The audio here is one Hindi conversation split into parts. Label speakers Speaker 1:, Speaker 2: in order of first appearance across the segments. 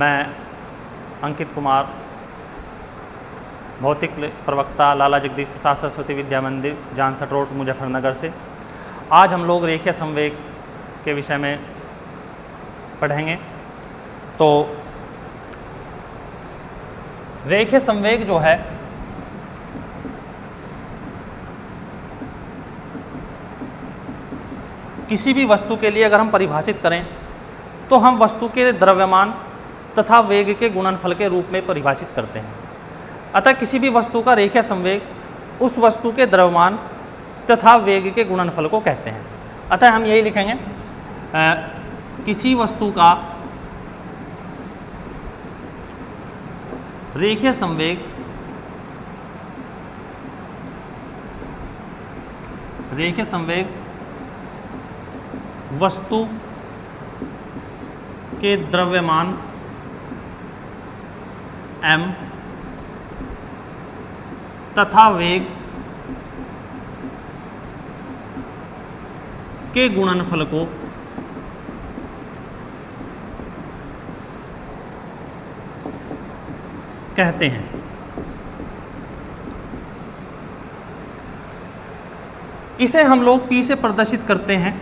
Speaker 1: मैं अंकित कुमार, भौतिक प्रवक्ता, लाला जगदीश प्रसाद सरस्वती विद्या मंदिर, जानसठ रोड, मुजफ्फरनगर से। आज हम लोग रेखीय संवेग के विषय में पढ़ेंगे। तो रेखीय संवेग जो है किसी भी वस्तु के लिए अगर हम परिभाषित करें तो हम वस्तु के द्रव्यमान तथा वेग के गुणनफल के रूप में परिभाषित करते हैं। अतः किसी भी वस्तु का रेखीय संवेग उस वस्तु के द्रव्यमान तथा वेग के गुणनफल को कहते हैं। अतः हम यही लिखेंगे, किसी वस्तु का रेखीय संवेग वस्तु के द्रव्यमान m तथा वेग के गुणनफल को कहते हैं। इसे हम लोग P से प्रदर्शित करते हैं।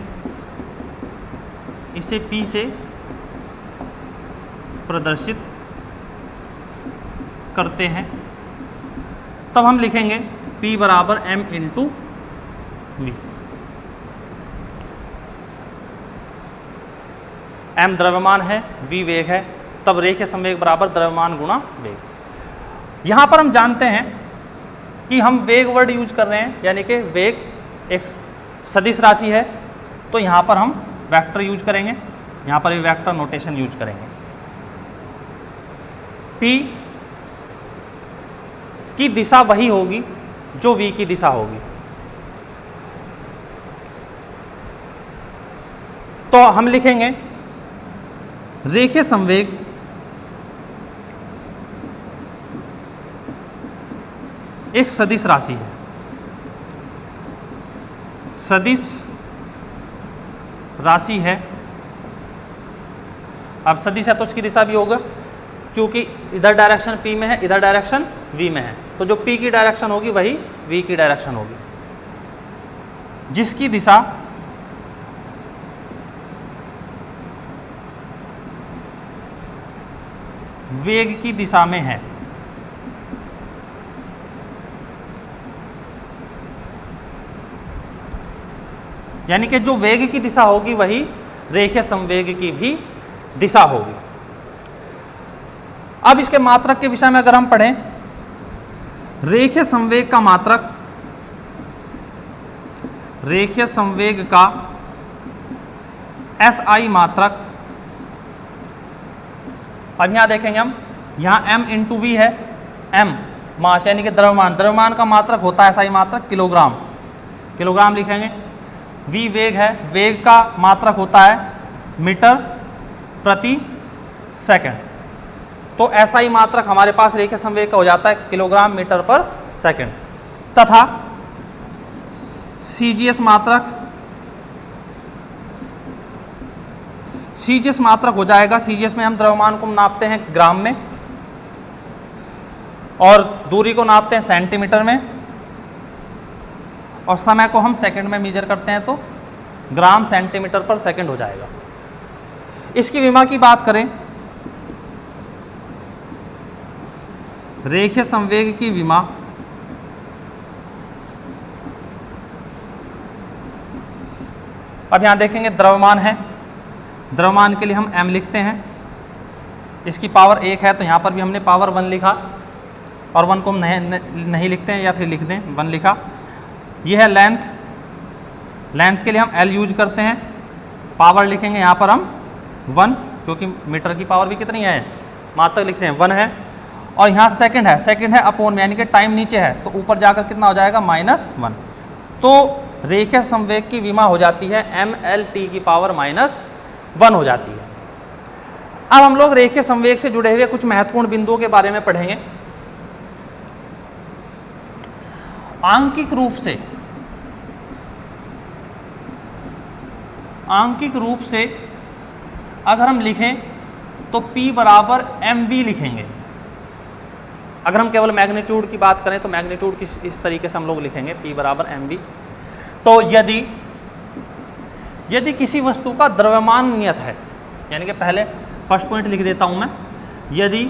Speaker 1: इसे P से प्रदर्शित करते हैं। तब हम लिखेंगे P बराबर m इंटू वी। m द्रव्यमान है, v वेग है, तब रेखीय संवेग बराबर द्रव्यमान गुणा वेग। यहाँ पर हम जानते हैं कि हम वेग वर्ड यूज कर रहे हैं, यानी कि वेग एक सदिश राशि है, तो यहाँ पर हम वेक्टर यूज करेंगे। यहाँ पर भी वेक्टर नोटेशन यूज करेंगे। P की दिशा वही होगी जो v की दिशा होगी। तो हम लिखेंगे रेखीय संवेग एक सदिश राशि है। सदिश राशि है। अब सदिश है तो उसकी दिशा भी होगा, क्योंकि इधर डायरेक्शन P में है, इधर डायरेक्शन V में है, तो जो P की डायरेक्शन होगी वही V की डायरेक्शन होगी। जिसकी दिशा वेग की दिशा में है, यानी कि जो वेग की दिशा होगी वही रेखीय संवेग की भी दिशा होगी। अब इसके मात्रक के विषय में अगर हम पढ़ें, रेखीय संवेग का मात्रक, रेखीय संवेग का SI मात्रक। अब यहां देखेंगे हम, यहां m इंटू वी है, m मास यानी कि द्रव्यमान, द्रव्यमान का मात्रक होता है SI मात्रक किलोग्राम, किलोग्राम लिखेंगे। v वेग है, वेग का मात्रक होता है मीटर प्रति सेकंड। तो SI मात्रक हमारे पास रेखीय संवेग का हो जाता है किलोग्राम मीटर पर सेकंड। तथा CGS मात्रक, CGS मात्रक हो जाएगा, CGS में हम द्रव्यमान को नापते हैं ग्राम में और दूरी को नापते हैं सेंटीमीटर में और समय को हम सेकंड में मेजर करते हैं, तो ग्राम सेंटीमीटर पर सेकंड हो जाएगा। इसकी विमा की बात करें, रेखीय संवेग की विमा अब यहां देखेंगे द्रव्यमान है, द्रव्यमान के लिए हम m लिखते हैं, इसकी पावर 1 है, तो यहां पर भी हमने पावर 1 लिखा और 1 को हम नहीं लिखते हैं या फिर लिख दें 1 लिखा। यह है लेंथ, लेंथ के लिए हम l यूज करते हैं, पावर लिखेंगे यहाँ पर हम 1, क्योंकि मीटर की पावर भी कितनी है, मात्रक लिखते हैं 1 है। और यहाँ सेकंड है, सेकंड है अपॉन में, यानी कि टाइम नीचे है, तो ऊपर जाकर कितना हो जाएगा -1। तो रेखीय संवेग की विमा हो जाती है mLT की पावर -1 हो जाती है। अब हम लोग रेखीय संवेग से जुड़े हुए कुछ महत्वपूर्ण बिंदुओं के बारे में पढ़ेंगे। आंकिक रूप से अगर हम लिखें तो P बराबर mv लिखेंगे। अगर हम केवल मैग्नीट्यूड की बात करें तो मैग्नीट्यूड इस तरीके से हम लोग लिखेंगे P बराबर mv। तो यदि किसी वस्तु का द्रव्यमान नियत है, यानी कि पहले फर्स्ट पॉइंट लिख देता हूं मैं, यदि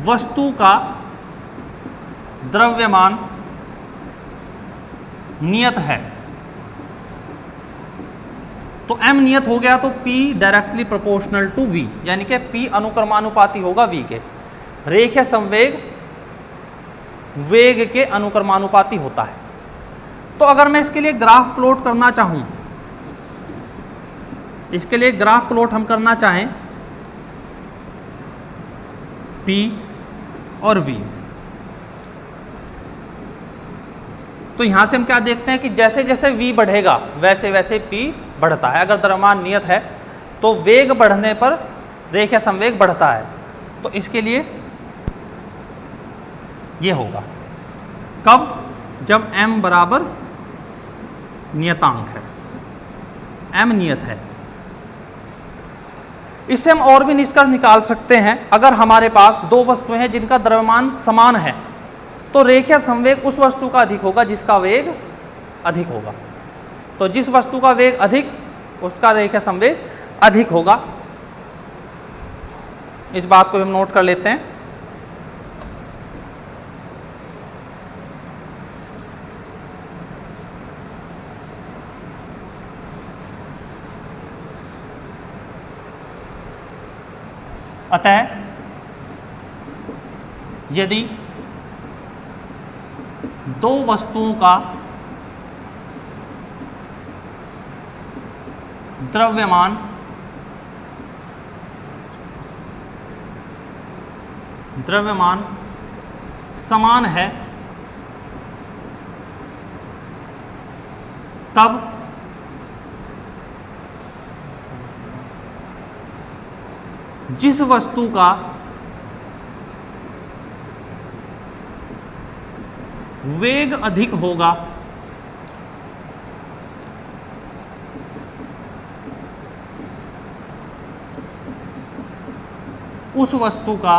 Speaker 1: वस्तु का द्रव्यमान नियत है तो m नियत हो गया तो P directly proportional to v, यानी कि P अनुक्रमानुपाती होगा v के। रेखीय संवेग वेग के अनुक्रमानुपाती होता है। तो अगर मैं इसके लिए ग्राफ प्लॉट करना चाहूं, इसके लिए ग्राफ प्लॉट हम करना चाहें P और V, तो यहां से हम क्या देखते हैं कि जैसे जैसे V बढ़ेगा वैसे वैसे P बढ़ता है। अगर द्रव्यमान नियत है तो वेग बढ़ने पर रेखीय संवेग बढ़ता है। तो इसके लिए ये होगा कब, जब m बराबर नियतांक है, m नियत है। इससे हम और भी निष्कर्ष निकाल सकते हैं। अगर हमारे पास दो वस्तुएं हैं जिनका द्रव्यमान समान है तो रेखीय संवेग उस वस्तु का अधिक होगा जिसका वेग अधिक होगा। तो जिस वस्तु का वेग अधिक उसका रेखीय संवेग अधिक होगा। इस बात को हम नोट कर लेते हैं। अतः यदि दो वस्तुओं का द्रव्यमान समान है तब जिस वस्तु का वेग अधिक होगा उस वस्तु का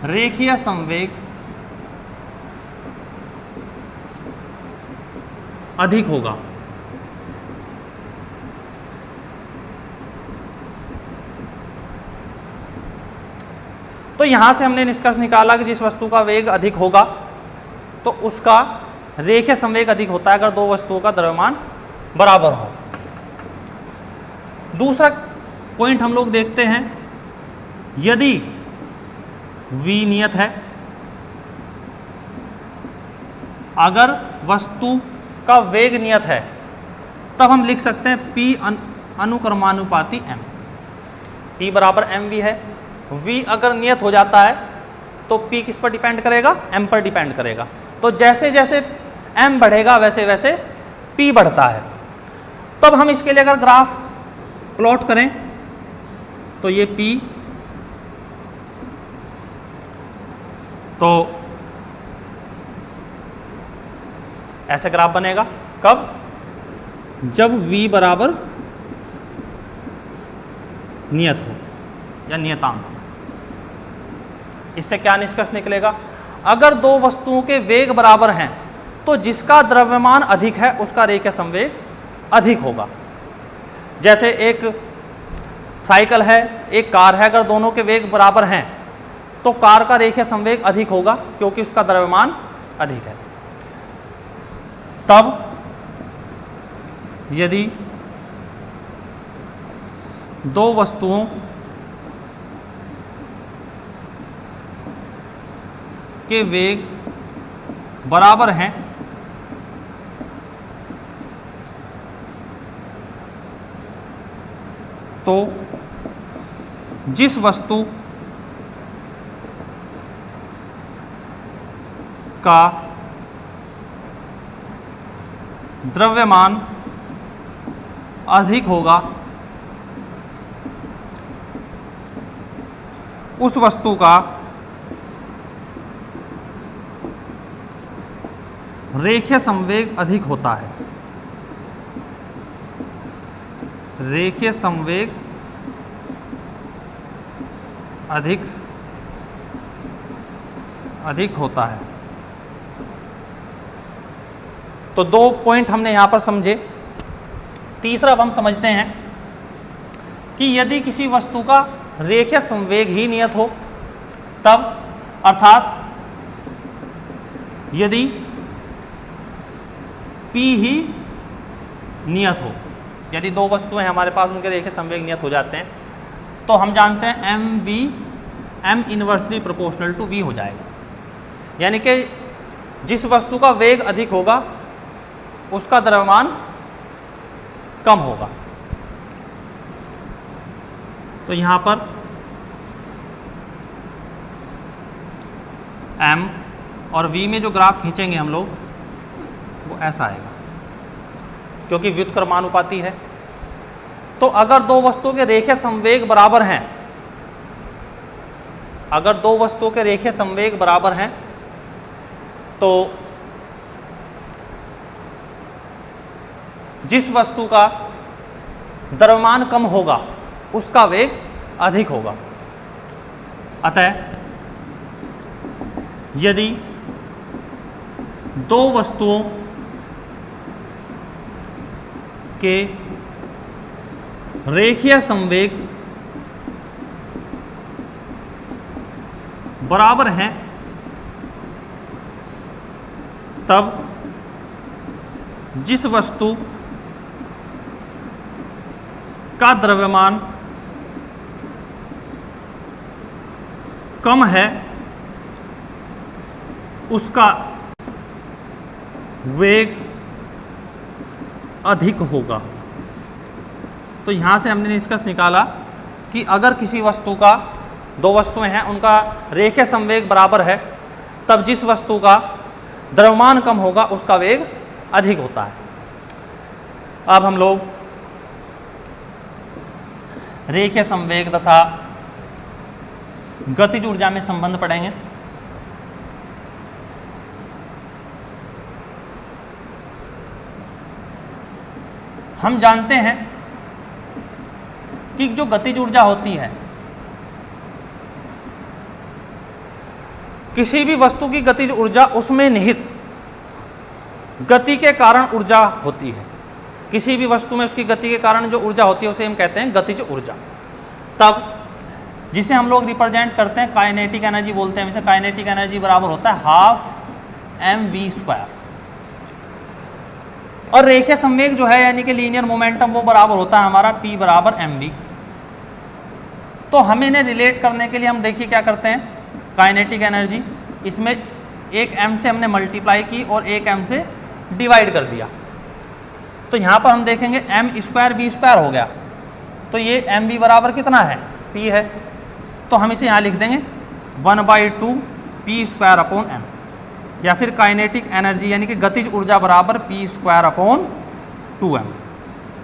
Speaker 1: रेखीय संवेग अधिक होगा। तो यहां से हमने निष्कर्ष निकाला कि जिस वस्तु का वेग अधिक होगा तो उसका रेखीय संवेग अधिक होता है अगर दो वस्तुओं का द्रव्यमान बराबर हो। दूसरा पॉइंट हम लोग देखते हैं, यदि v नियत है, अगर वस्तु का वेग नियत है तब हम लिख सकते हैं P अनुक्रमानुपाती m। P बराबर mv है। v अगर नियत हो जाता है तो P किस पर डिपेंड करेगा, m पर डिपेंड करेगा। तो जैसे जैसे m बढ़ेगा वैसे वैसे P बढ़ता है। तब हम इसके लिए अगर ग्राफ प्लॉट करें तो ये P, तो ऐसे ग्राफ बनेगा। कब, जब v बराबर नियत हो या नियतांक। इससे क्या निष्कर्ष निकलेगा, अगर दो वस्तुओं के वेग बराबर हैं तो जिसका द्रव्यमान अधिक है उसका रेखीय संवेग अधिक होगा। जैसे एक साइकिल है, एक कार है, अगर दोनों के वेग बराबर हैं तो कार का रेखीय संवेग अधिक होगा क्योंकि उसका द्रव्यमान अधिक है। तब यदि दो वस्तुओं के वेग बराबर हैं तो जिस वस्तु का द्रव्यमान अधिक होगा उस वस्तु का रेखीय संवेग अधिक होता है। रेखीय संवेग अधिक होता है। तो 2 पॉइंट हमने यहां पर समझे। तीसरा अब हम समझते हैं कि यदि किसी वस्तु का रेखीय संवेग ही नियत हो तब, अर्थात यदि P ही नियत हो, यदि 2 वस्तुएं हमारे पास उनके रेखीय संवेग नियत हो जाते हैं, तो हम जानते हैं M inversely proportional to V हो जाएगा। यानी कि जिस वस्तु का वेग अधिक होगा उसका द्रव्यमान कम होगा। तो यहां पर M और V में जो ग्राफ खींचेंगे हम लोग वो ऐसा आएगा, क्योंकि व्युत्क्रमानुपाती है। तो अगर 2 वस्तुओं के रेखीय संवेग बराबर हैं, अगर 2 वस्तुओं के रेखीय संवेग बराबर हैं, तो जिस वस्तु का द्रव्यमान कम होगा उसका वेग अधिक होगा। अतः यदि 2 वस्तुओं के रेखीय संवेग बराबर हैं, तब जिस वस्तु का द्रव्यमान कम है उसका वेग अधिक होगा। तो यहाँ से हमने निष्कर्ष निकाला कि अगर किसी वस्तु का, 2 वस्तुएं हैं, उनका रेखीय संवेग बराबर है, तब जिस वस्तु का द्रव्यमान कम होगा उसका वेग अधिक होता है। अब हम लोग रेखीय संवेग तथा गतिज ऊर्जा में संबंध पढ़ेंगे। हम जानते हैं कि जो गतिज ऊर्जा होती है, किसी भी वस्तु की गतिज ऊर्जा उसमें निहित गति के कारण ऊर्जा होती है। किसी भी वस्तु में उसकी गति के कारण जो ऊर्जा होती है उसे हम कहते हैं गतिज ऊर्जा। तब जिसे हम लोग रिप्रेजेंट करते हैं काइनेटिक एनर्जी बोलते हैं। जैसे काइनेटिक एनर्जी बराबर होता है 12 mv²। और रेखीय संवेग जो है यानी कि लीनियर मोमेंटम वो बराबर होता है हमारा P बराबर mv। तो हम इन्हें रिलेट करने के लिए हम देखिए क्या करते हैं, काइनेटिक एनर्जी इसमें एक m से हमने मल्टीप्लाई की और एक m से डिवाइड कर दिया। तो यहाँ पर हम देखेंगे m² v² हो गया। तो ये mv बराबर कितना है, p है। तो हम इसे यहाँ लिख देंगे 1/2 p² m, या फिर काइनेटिक एनर्जी यानी कि गतिज ऊर्जा बराबर p² 2m।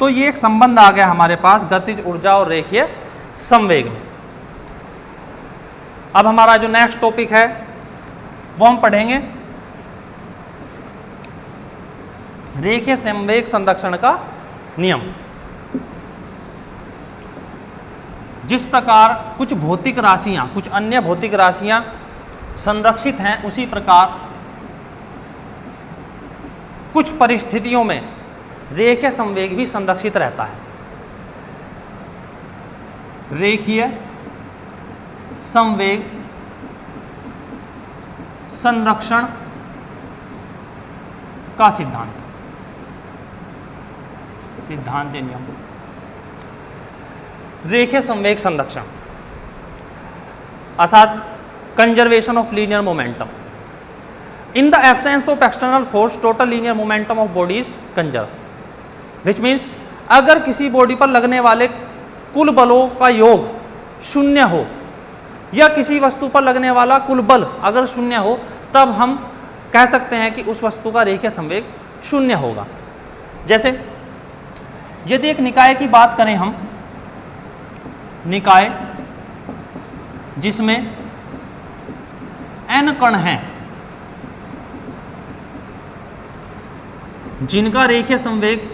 Speaker 1: तो ये एक संबंध आ गया हमारे पास गतिज ऊर्जा और रेखीय संवेग में। अब हमारा जो नेक्स्ट टॉपिक है वो हम पढ़ेंगे रेखीय संवेग संरक्षण का नियम। जिस प्रकार कुछ भौतिक राशियां, कुछ अन्य भौतिक राशियां संरक्षित हैं, उसी प्रकार कुछ परिस्थितियों में रेखीय संवेग भी संरक्षित रहता है। रेखीय संवेग संरक्षण का सिद्धांत, सिद्धांत नियम। रेखीय संवेग संरक्षण अर्थात conservation of linear momentum. In the absence of external force total linear momentum of body is conserve, which means अगर किसी बॉडी पर लगने वाले कुल बलों का योग शून्य हो या किसी वस्तु पर लगने वाला कुल बल अगर शून्य हो, तब हम कह सकते हैं कि उस वस्तु का रेखीय संवेग शून्य होगा। जैसे यदि एक निकाय की बात करें हम, निकाय जिसमें n कण हैं जिनका रेखीय संवेग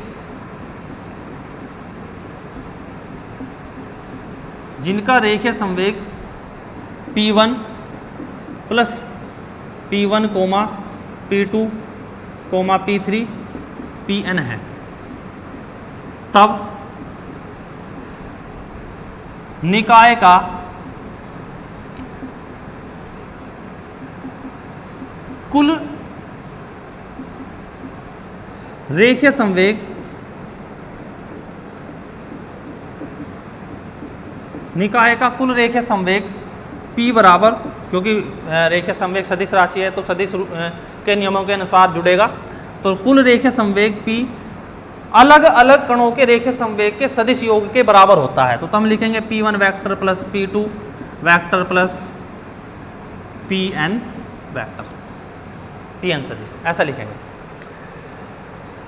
Speaker 1: जिनका रेखीय संवेग P1 plus P1 coma P2 coma P3 Pn है, तब निकाय का कुल रेखीय संवेग P बराबर, क्योंकि रेखीय संवेग सदिश राशि है तो सदिश के नियमों के अनुसार जुड़ेगा, तो कुल रेखीय संवेग P अलग अलग कणों के रेखीय संवेग के सदिश योग के बराबर होता है। तो हम लिखेंगे P1 vector plus P2 vector plus Pn vector, Pn सदिश, ऐसा लिखेंगे।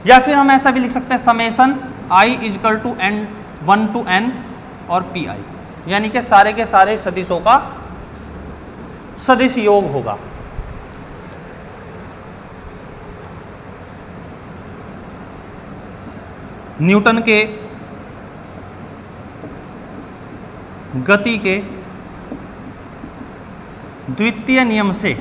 Speaker 1: या फिर हम ऐसा भी लिख सकते हैं summation I equal to n 1 to n और Pi, यानी कि सारे के सारे सदिशों का सदिश योग होगा। न्यूटन के गति के द्वितीय नियम से,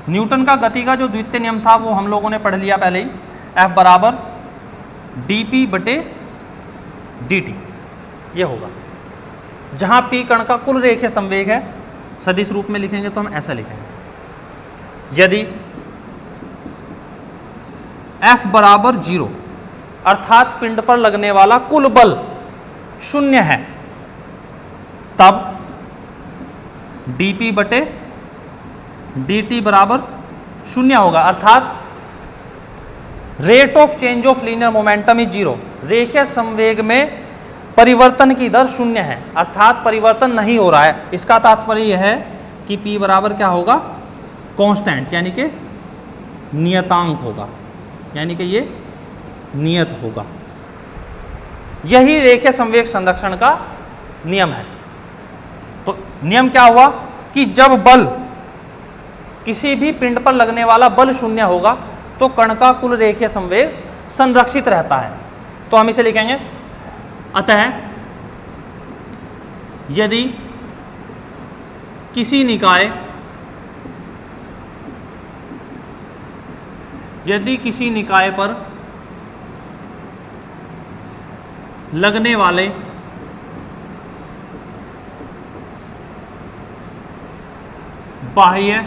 Speaker 1: न्यूटन का गति का जो द्वितीय नियम था वो हम लोगों ने पढ़ लिया पहले ही, F बराबर dP बटे dt, ये होगा। जहां P कण का कुल रेखीय संवेग है, सदिश रूप में लिखेंगे तो हम ऐसा लिखेंगे, यदि F बराबर 0 अर्थात पिंड पर लगने वाला कुल बल 0 है, तब dP बटे dt बराबर 0 होगा, अर्थात rate of change of linear momentum is 0, रेखीय संवेग में परिवर्तन की दर 0 है, अर्थात परिवर्तन नहीं हो रहा है। इसका तात्पर्य यह है कि P बराबर क्या होगा, कांस्टेंट, यानी कि नियतांक होगा, यानी कि ये नियत होगा। यही रेखीय संवेग संरक्षण का नियम है। तो नियम क्या हुआ कि जब बल, किसी भी पिंड पर लगने वाला बल 0 होगा तो कण का कुल रेखीय संवेग संरक्षित रहता है। तो हम इसे लिखेंगे, अतः यदि किसी निकाय पर लगने वाले बाह्य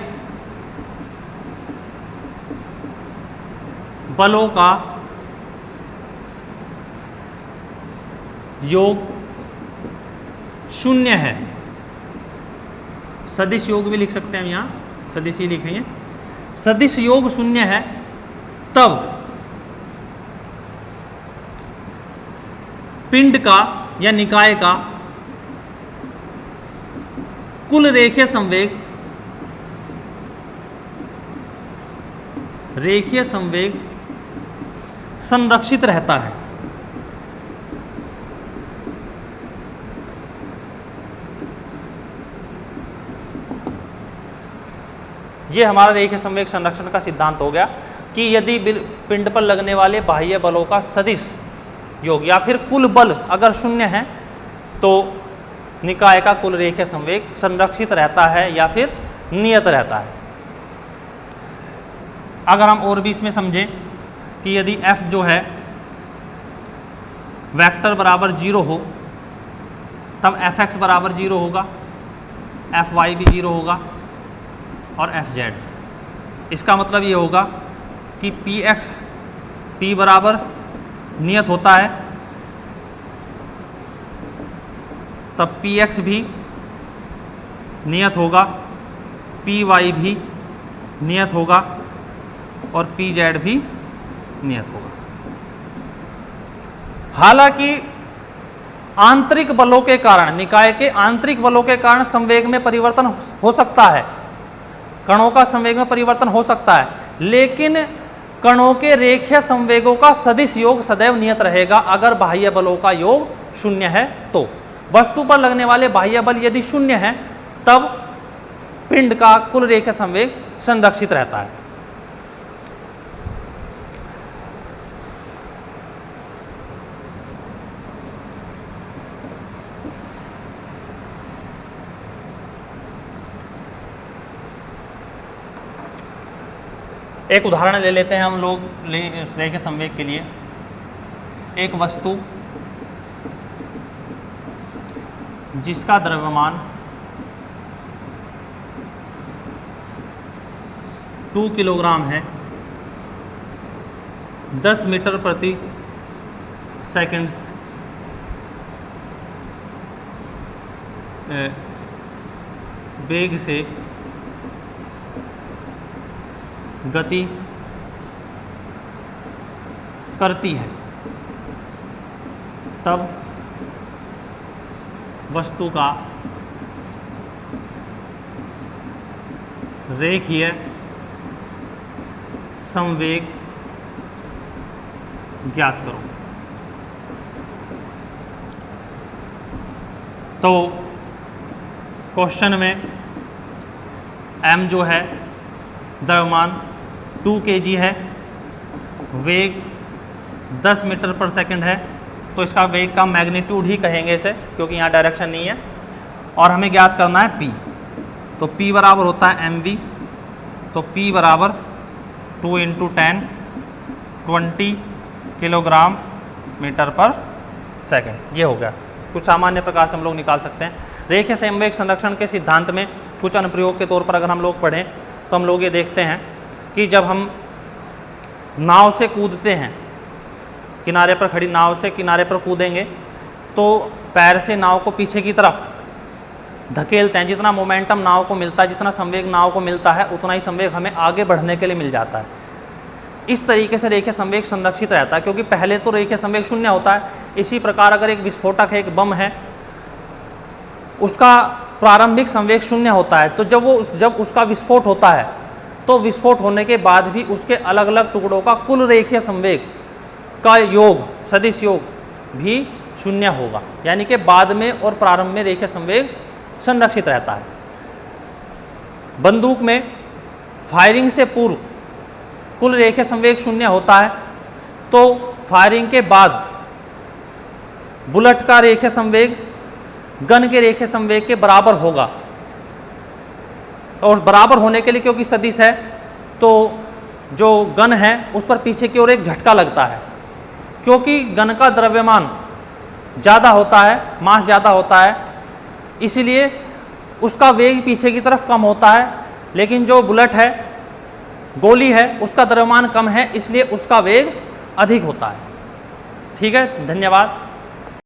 Speaker 1: बलों का योग 0 है, सदिश योग भी लिख सकते हैं हम, यहाँ सदिश ही लिखेंगे, सदिश योग 0 है, तब पिंड का या निकाय का कुल रेखीय संवेग संरक्षित रहता है। ये हमारा रेखीय संवेग संरक्षण का सिद्धांत हो गया कि यदि पिंड पर लगने वाले बाह्य बलों का सदिश योग या फिर कुल बल अगर 0 है तो निकाय का कुल रेखीय संवेग संरक्षित रहता है या फिर नियत रहता है। अगर हम और भी इसमें समझें कि यदि F जो है वेक्टर बराबर 0 हो तब Fx बराबर 0 होगा, Fy भी 0 होगा और Fz। इसका मतलब ये होगा कि Px P बराबर नियत होता है, तब Px भी नियत होगा, Py भी नियत होगा और Pz भी नियत होगा। हालांकि आंतरिक बलों के कारण, निकाय के आंतरिक बलों के कारण संवेग में परिवर्तन हो सकता है, कणों का संवेग में परिवर्तन हो सकता है, लेकिन कणों के रेखीय संवेगों का सदिश योग सदैव नियत रहेगा अगर बाह्य बलों का योग 0 है। तो वस्तु पर लगने वाले बाह्य बल यदि 0 है तब पिंड का कुल रेखीय संवेग संरक्षित रहता है। एक उदाहरण ले लेते हैं हम लोग रेखीय संवेग के लिए। एक वस्तु जिसका द्रव्यमान 2 किलोग्राम है, 10 मीटर प्रति सेकंड वेग से गति करती है, तब वस्तु का रेखीय संवेग ज्ञात करो। तो क्वेश्चन में m जो है द्रव्यमान 2 kg है, वेग 10 मीटर पर सेकंड है, तो इसका वेग का मैग्नीट्यूड ही कहेंगे इसे, क्योंकि यहाँ डायरेक्शन नहीं है। और हमें ज्ञात करना है p, तो p बराबर होता है mv, तो p बराबर 2 × 10 20 किलोग्राम मीटर पर सेकंड। ये हो गया। कुछ सामान्य प्रकार से हम लोग निकाल सकते हैं। रेखीय संवेग संरक्षण के सिद्धांत में कुछ अनुप्रयोग के तौर पर अगर हम लोग पढ़ें तो हम लोग ये देखते हैं कि जब हम नाव से कूदते हैं, किनारे पर खड़ी नाव से किनारे पर कूदेंगे, तो पैर से नाव को पीछे की तरफ धकेलते हैं। जितना मोमेंटम नाव को मिलता है, जितना संवेग नाव को मिलता है, उतना ही संवेग हमें आगे बढ़ने के लिए मिल जाता है। इस तरीके से रेखीय संवेग संरक्षित रहता है, क्योंकि पहले तो रेखीय संवेग शून्य होता है। इसी प्रकार अगर एक विस्फोटक है, एक बम है, उसका प्रारंभिक संवेग शून्य होता है, तो जब उसका विस्फोट होता है, तो विस्फोट होने के बाद भी उसके अलग अलग टुकड़ों का कुल रेखीय संवेग का योग, सदिश योग भी शून्य होगा। यानी कि बाद में और प्रारंभ में रेखीय संवेग संरक्षित रहता है। बंदूक में फायरिंग से पूर्व कुल रेखीय संवेग शून्य होता है, तो फायरिंग के बाद बुलेट का रेखीय संवेग गन के रेखीय संवेग के बराबर होगा। और बराबर होने के लिए, क्योंकि सदिश है, तो जो गन है उस पर पीछे की ओर एक झटका लगता है, क्योंकि गन का द्रव्यमान ज़्यादा होता है, मास ज़्यादा होता है, इसीलिए उसका वेग पीछे की तरफ कम होता है। लेकिन जो बुलेट है, गोली है, उसका द्रव्यमान कम है, इसलिए उसका वेग अधिक होता है। ठीक है, धन्यवाद।